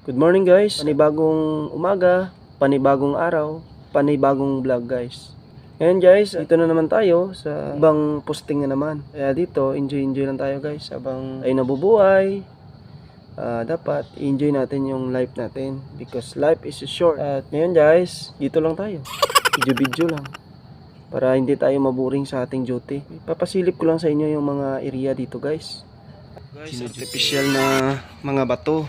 Good morning guys, panibagong umaga, panibagong araw, panibagong vlog guys. Ngayon guys, dito na naman tayo sa ibang posting na naman. Kaya dito, enjoy lang tayo guys habang ay nabubuhay. Dapat enjoy natin yung life natin because life is short. At ngayon guys, dito lang tayo. Video lang. Para hindi tayo maboring sa ating duty. Papasilip ko lang sa inyo yung mga area dito guys. Guys, artificial na mga bato.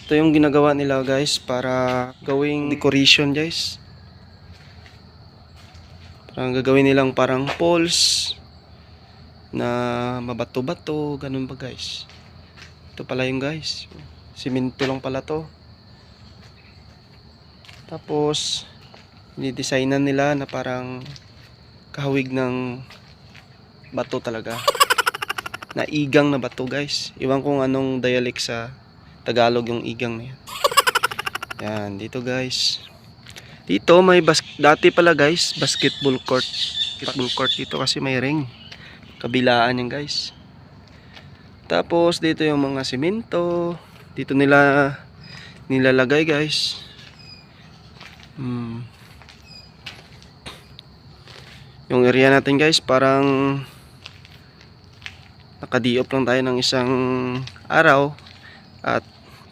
Ito yung ginagawa nila guys para gawing decoration guys. Parang gagawin nilang parang poles na mabato-bato, ganun ba guys. Ito pala yung guys. Simento lang pala to. Tapos dinidesignan nila na parang kahawig ng bato talaga. Na igang na bato guys. Iwan kung anong dialect sa Tagalog yung igang na yan. Yan, dito guys. Dito may dati pala guys, basketball court. Basketball court dito kasi may ring. Kabilaan yan guys. Tapos dito yung mga simento. Dito nila nilalagay guys. Yung area natin guys, parang nakadiop lang tayo ng isang araw at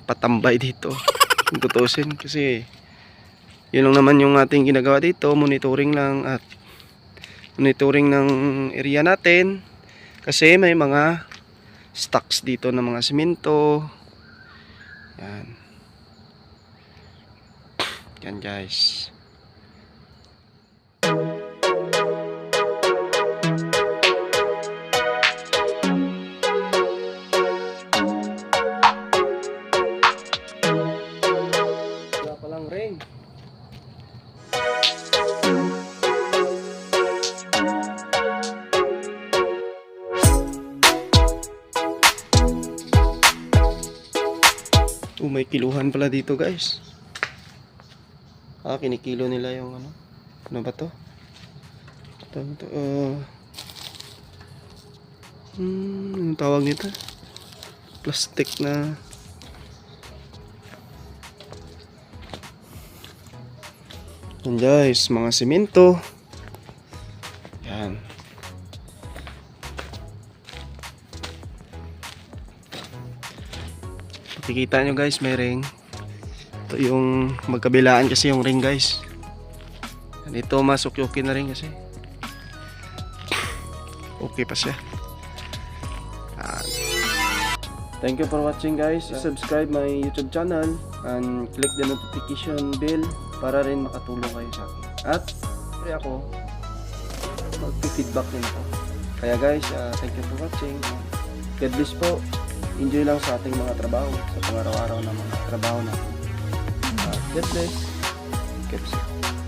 patambay dito tutusin kasi yun lang naman yung ating ginagawa dito, monitoring lang at monitoring ng area natin kasi may mga stocks dito ng mga simento. Yan guys. Ring. May kiluhan pala dito guys. Kinikilo nila yung ano ba to? Anong tawag nito? Plastic na yan guys, mga simento. Yan. Makikita nyo guys, may ring. Ito yung magkabilaan kasi yung ring guys. Yan, ito masuk-yuki na rin kasi. Okay pa siya. Yan. Thank you for watching guys. Subscribe my YouTube channel and click the notification bell para rin makatulong kayo sa akin. At ako mag-feedback din ako. Kaya guys, thank you for watching. God bless po. Enjoy lang sa ating mga trabaho, sa pang-araw-araw na mga trabaho natin. God bless. Keep safe.